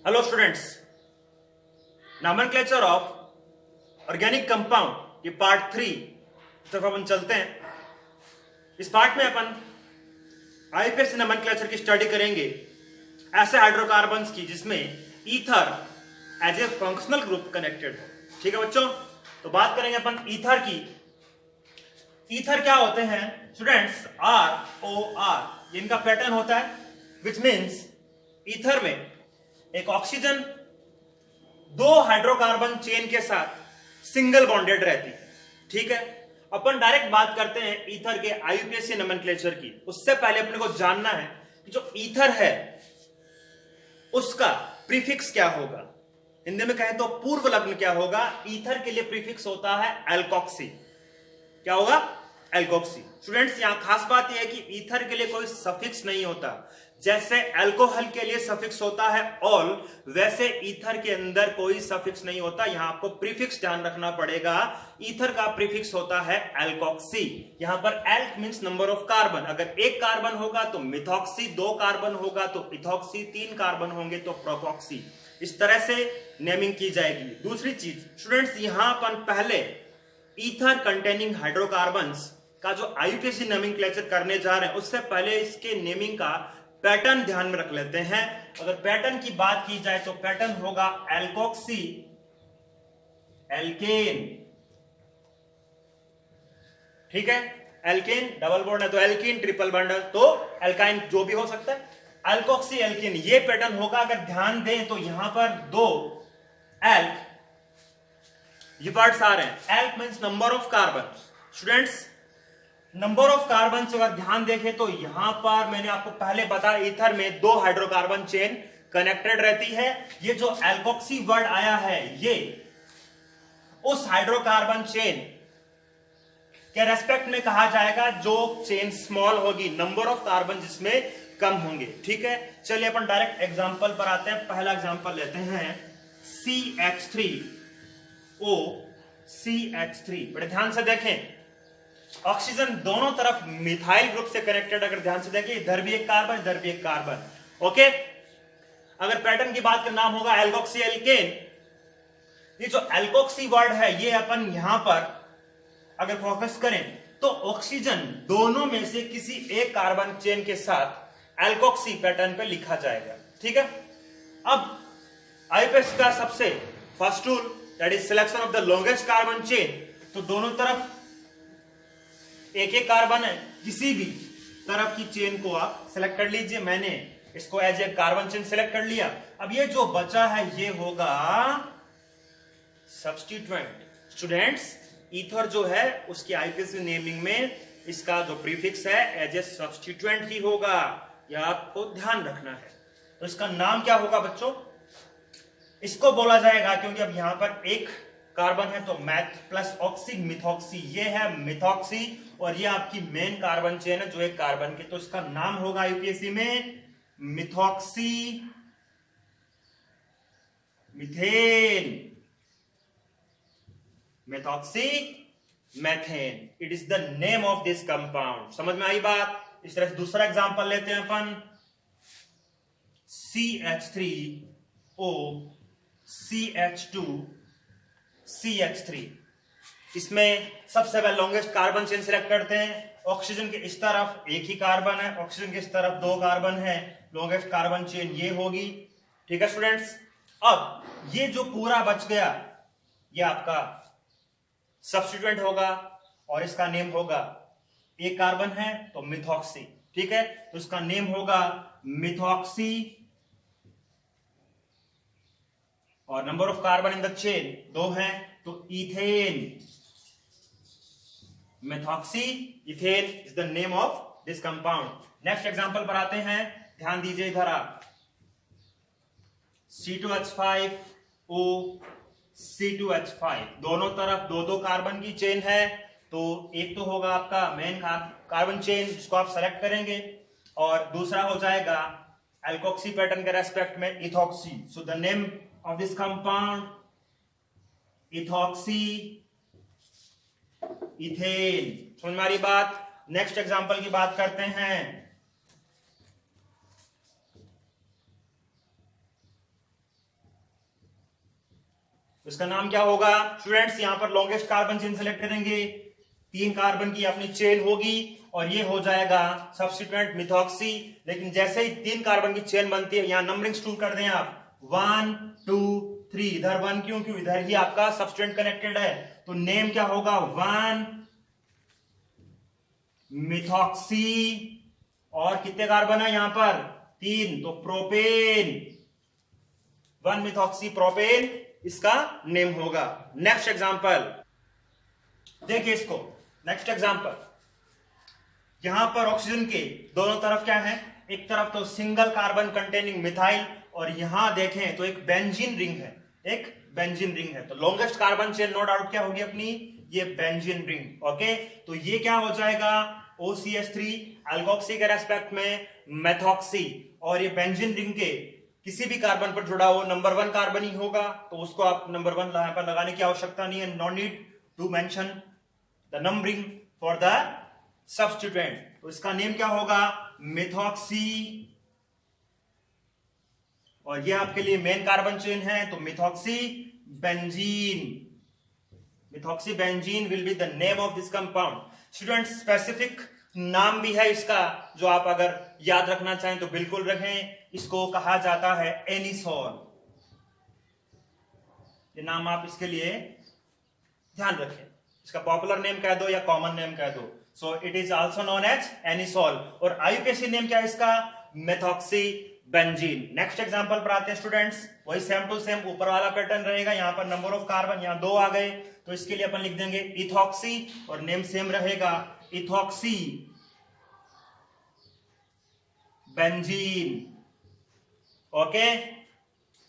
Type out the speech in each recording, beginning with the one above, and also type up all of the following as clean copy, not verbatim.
Hello students, nomenclature of organic compound ये part 3 तरफ अपन चलते हैं। इस पार्ट में अपन आईपीएस नॉमेनक्लेचर की स्टडी करेंगे ऐसे हाइड्रोकार्बन्स की जिसमें ether as a functional group connected हो। ठीक है बच्चों, तो बात करेंगे अपन ईथर की। ईथर क्या होते हैं स्टूडेंट्स? ROR इनका पैटर्न होता है, विच मीन्स ईथर में एक ऑक्सीजन दो हाइड्रोकार्बन चेन के साथ सिंगल बॉन्डेड रहती। ठीक है, अपन डायरेक्ट बात करते हैं ईथर के आईयूपीएसी नोमेनक्लेचर की। उससे पहले अपने को जानना है कि जो ईथर है उसका प्रीफिक्स क्या होगा। हिंदी में कहें तो पूर्व लग्न क्या होगा। ईथर के लिए प्रीफिक्स होता है एल्कोक्सी। क्या होगा? एल्कोक्सी। स्टूडेंट्स, यहां खास बात यह है कि ईथर के लिए कोई सफिक्स नहीं होता। जैसे अल्कोहल के लिए सफिक्स होता है ऑल, वैसे ईथर के अंदर कोई सफिक्स नहीं होता। यहां आपको प्रीफिक्स ध्यान रखना पड़ेगा। ईथर का प्रीफिक्स होता है एल्कोक्सी। यहां पर elk means number of carbon. अगर एक कार्बन होगा तो मिथॉक्सी, दो कार्बन होगा तो इथॉक्सी, तीन कार्बन होंगे तो प्रोपॉक्सी। इस तरह से नेमिंग की जाएगी। दूसरी चीज स्टूडेंट्स, यहां अपन पहले ईथर कंटेनिंग हाइड्रोकार्बन्स का जो आईयूपीएसी नोमेनक्लेचर करने जा रहे हैं, उससे पहले इसके नेमिंग का पैटर्न ध्यान में रख लेते हैं। अगर पैटर्न की बात की जाए तो पैटर्न होगा एल्कोक्सी एल्केन। ठीक है, एल्केन डबल बॉन्ड है तो एल्कीन, ट्रिपल बॉन्ड है तो एल्काइन, जो भी हो सकता है। एल्कोक्सी एल्केन ये पैटर्न होगा। अगर ध्यान दें तो यहां पर दो एल्क ये वर्ड्स आ रहे हैं। Elk means number of carbon. Students, number of carbon से अगर ध्यान देखें तो यहां पर मैंने आपको पहले बताया ईथर में दो हाइड्रोकार्बन चेन कनेक्टेड रहती है। ये जो एल्कोक्सी वर्ड आया है ये उस हाइड्रोकार्बन चेन के रेस्पेक्ट में कहा जाएगा जो चेन स्मॉल होगी, नंबर ऑफ कार्बन जिसमें कम होंगे। ठीक है, चलिए अपन डायरेक्ट एग्जांपल पर आते हैं। पहला एग्जांपल लेते हैं CH3O CH3। बड़े ध्यान से देखें, ऑक्सीजन दोनों तरफ मिथाइल ग्रुप से कनेक्टेड। अगर ध्यान से देखें, इधर भी एक कार्बन, इधर भी एक कार्बन। ओके, अगर पैटर्न की बात का नाम होगा एल्कोक्सी एल्केन। ये जो एल्कोक्सी वर्ड है ये अपन यहां पर अगर फोकस करें तो ऑक्सीजन दोनों में से किसी एक कार्बन चेन के साथ एल्कोक्सी पैटर्न पे लिखा जाएगा। ठीक है, अब आईपीएस का सबसे first rule that is selection of the longest carbon chain. तो दोनों तरफ एक एक कार्बन है, किसी भी तरफ की चेन को आप सिलेक्ट कर लीजिए। मैंने इसको as a carbon chain select कर लिया। अब ये जो बचा है ये होगा सब्स्टिट्यूएंट। स्टूडेंट्स, ईथर जो है उसकी आईपीएसी नेमिंग में इसका जो प्रीफिक्स है एज ए सब्स्टिट्यूएंट ही होगा। यह आपको ध्यान रखना है। तो इसका नाम क्या होगा बच्चों? इसको बोला जाएगा, क्योंकि अब यहां पर एक कार्बन है तो मैथ प्लस ऑक्सी मिथॉक्सी, ये है मिथॉक्सी और ये आपकी मेन कार्बन चेन है जो एक कार्बन की। तो इसका नाम होगा यूपीएससी में methoxy methane, methoxy methane. It is the name of this compound. समझ में आई बात? इस तरह से दूसरा एग्जांपल लेते हैं अपन CH3O CH2 CH3। इसमें सबसे पहले लॉन्गेस्ट कार्बन चेन सिलेक्ट करते हैं। ऑक्सीजन के इस तरफ एक ही कार्बन है, ऑक्सीजन के इस तरफ दो कार्बन है, लॉन्गेस्ट कार्बन चेन ये होगी। ठीक है स्टूडेंट्स, अब ये जो पूरा बच गया ये आपका सब्स्टिट्यूएंट होगा और इसका नेम होगा, एक कार्बन है तो मिथॉक्सी। ठीक है, तो इसका नेम होगा मिथॉक्सी और number of carbon in the chain दो हैं तो ethane. Methoxy ethane is the name of this compound. Next example पर आते हैं, ध्यान दीजिए इधर आप। C2H5O C2H5 दोनों तरफ दो दो कार्बन की चेन है। तो एक तो होगा आपका मेन कार्बन चेन जिसको आप सेलेक्ट करेंगे और दूसरा हो जाएगा एल्कोक्सी पैटर्न के रेस्पेक्ट में ethoxy. So the name of this compound ethoxy ethane। समझ में आ रही बात? नेक्स्ट एग्जांपल की बात करते हैं। इसका नाम क्या होगा स्टूडेंट्स? यहां पर लॉन्गेस्ट कार्बन चेन सेलेक्ट करेंगे, 3 कार्बन की अपनी चेन होगी और ये हो जाएगा सब्स्टिट्यूएंट मिथॉक्सी। लेकिन जैसे ही 3 कार्बन की चेन बनती है, यहां नंबरिंग शुरू कर दें आप 1 2 3। इधर 1 क्यों? क्यों इधर ही आपका सब्स्टिट्यूएंट कनेक्टेड है, तो नेम क्या होगा 1 मिथॉक्सी। और कितने कार्बन है यहां पर? 3, तो प्रोपेन, 1 मिथॉक्सी प्रोपेन इसका नेम होगा। नेक्स्ट एग्जांपल देखिए इसको। नेक्स्ट एग्जांपल, यहां पर ऑक्सीजन के दोनों तरफ क्या है? एक तरफ तो सिंगल कार्बन कंटेनिंग मिथाइल और यहां देखें तो एक बेंजीन रिंग है, एक बेंजीन रिंग है। तो longest carbon chain no doubt क्या होगी अपनी? ये बेंजीन रिंग। ओके, तो ये क्या हो जाएगा OCH3 एल्कोक्सी के रेस्पेक्ट में मेथॉक्सी। और ये बेंजीन रिंग के किसी भी कार्बन पर जुड़ा हो नंबर 1 कार्बन ही होगा, तो उसको आप नंबर 1 यहां पर लगाने की आवश्यकता नहीं है। No need to mention the numbering for the substituent. तो इसका नेम क्या होगा? मिथॉक्सी। और ये आपके लिए मेन कार्बन चेन है, तो methoxy benzene. Methoxy benzene will be the name of this compound. Student specific नाम भी है इसका, जो आप अगर याद रखना चाहें तो बिल्कुल रखें। इसको कहा जाता है एनिसोल। ये नाम आप इसके लिए ध्यान रखें। इसका पॉपुलर नेम कह दो या कॉमन नेम कह दो। So it is also known as anisole. और आईयूपीएसी नेम क्या है इसका? Methoxy benzene. नेक्स्ट एग्जांपल पर आते हैं स्टूडेंट्स। वही सेम टू सेम ऊपर वाला पैटर्न रहेगा। यहां पर नंबर ऑफ कार्बन यहां 2 आ गए, तो इसके लिए अपन लिख देंगे इथॉक्सी और नेम सेम रहेगा इथॉक्सी बेंजीन। ओके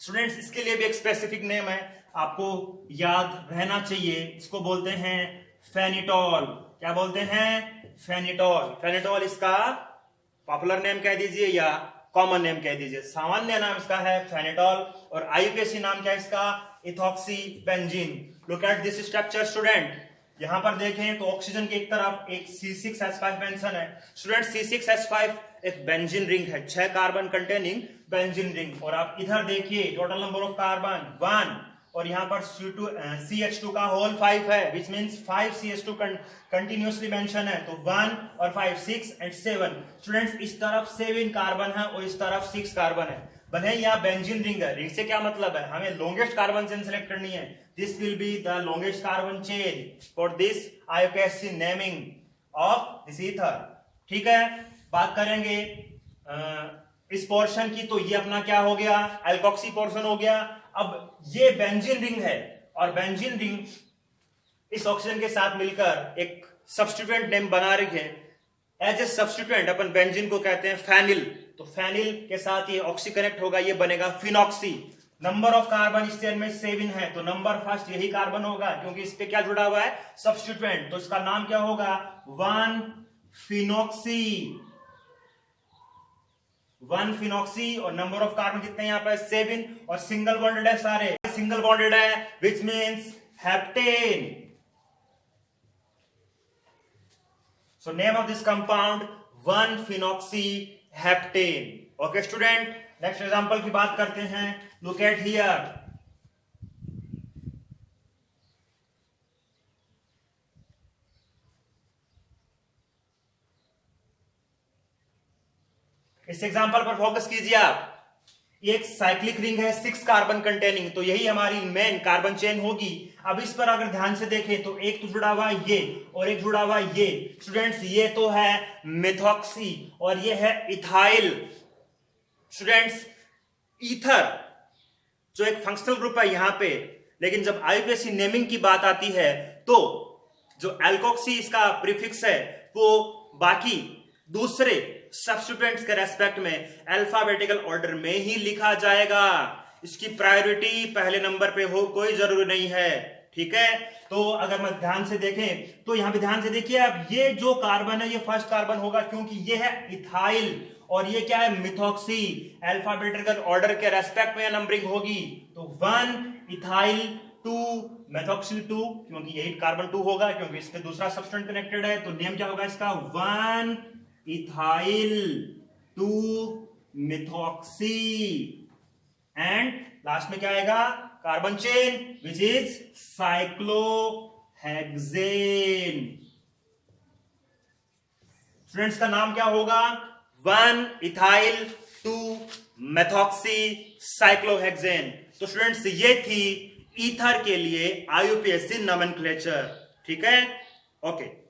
स्टूडेंट्स, इसके लिए भी एक स्पेसिफिक नेम है, आपको याद रहना चाहिए। इसको बोलते हैं फेनिटॉल। क्या बोलते हैं? फेनिटॉल। फेनिटॉल इसका पॉपुलर नेम कह दीजिए या कॉमन नेम कह दीजिए। सामान्य नाम इसका है फेनिटॉल और आईयूपीएसी नाम क्या है इसका? Ethoxy benzene. Look at this structure student. यहां पर देखें तो ऑक्सीजन की एक तरफ एक C6H5 मेंशन है। स्टूडेंट C6H5 एक बेंजीन रिंग है, 6 कार्बन कंटेनिंग बेंजीन रिंग। और आप इधर देखिए टोटल नंबर ऑफ कार्बन 1 और यहां पर CH2 का होल 5 है, which means 5 CH2 continuously mention है। तो 1 और 5 6 एंड 7। स्टूडेंट्स इस तरफ 7 कार्बन है और इस तरफ 6 कार्बन है। भले यहां बेंजीन रिंग है, रिंग से क्या मतलब है? हमें लॉन्गेस्ट कार्बन चेन सेलेक्ट करनी है। This will be the longest carbon chain for this IUPAC naming of this ether. ठीक है, बात करेंगे इस पोर्शन की, तो ये अपना क्या हो गया? एल्कोक्सी पोर्शन हो गया। अब ये बेंजीन रिंग है और बेंजीन रिंग इस ऑक्सीजन के साथ मिलकर एक सब्स्टिट्यूएंट नेम बना रही है। एज ए सब्स्टिट्यूएंट अपन बेंजीन को कहते हैं फेनिल, तो फेनिल के साथ ये ऑक्सी कनेक्ट होगा, ये बनेगा फिनॉक्सी। नंबर ऑफ कार्बन इस चेन में 7 है, तो नंबर फर्स्ट यही कार्बन होगा क्योंकि इस पे क्या जुड़ा हुआ है? सब्स्टिट्यूएंट। तो इसका नाम क्या होगा? 1 फिनॉक्सी। 1 फिनॉक्सी। और नंबर ऑफ कार्बन कितने यहां पर? 7 और सिंगल बॉन्डेड है, सारे सिंगल बॉन्डेड है, which means heptane. So name of this compound 1-phenoxyheptane. Okay student, next example की बात करते हैं. Look at here. इस एग्जाम्पल पर फोकस कीजिए आप। एक साइक्लिक रिंग है 6 कार्बन कंटेनिंग, तो यही हमारी मेन कार्बन चेन होगी। अब इस पर अगर ध्यान से देखें तो एक तो जुड़ा हुआ ये और एक जुड़ा हुआ ये। स्टूडेंट्स ये तो है मेथॉक्सी और ये है इथाइल। स्टूडेंट्स ईथर जो एक फंक्शनल ग्रुप है यहां पे, लेकिन जब आईयूपीएसी नेमिंग की बात आती है तो जो एल्कोक्सी इसका प्रीफिक्स है वो बाकी दूसरे सब्स्टिट्यूएंट्स के रेस्पेक्ट में अल्फाबेटिकल ऑर्डर में ही लिखा जाएगा। इसकी प्रायोरिटी पहले नंबर पे हो कोई जरूरी नहीं है। ठीक है, तो अगर मैं ध्यान से देखें तो यहां पे ध्यान से देखिए अब ये जो कार्बन है ये फर्स्ट कार्बन होगा क्योंकि ये है इथाइल और ये क्या है मिथॉक्सी। अल्फाबेटिकल ऑर्डर के रेस्पेक्ट में नंबरिंग होगी, तो 1 इथाइल 2 मेथॉक्सी 2 क्योंकि यही कार्बन 2 होगा क्योंकि इस पे दूसरा सब्स्टिट्यूएंट कनेक्टेड है। तो नेम क्या होगा इसका? 1 इथाइल 2 मिथॉक्सी। एंड लास्ट में क्या आएगा, carbon chain which is cyclohexane. Students का नाम क्या होगा, 1 इथाइल 2 मेथॉक्सी साइक्लोहेक्सेन। तो स्टूडेंट्स ये थी ईथर के लिए IUPAC नोमेनक्लेचर। ठीक है, ओके।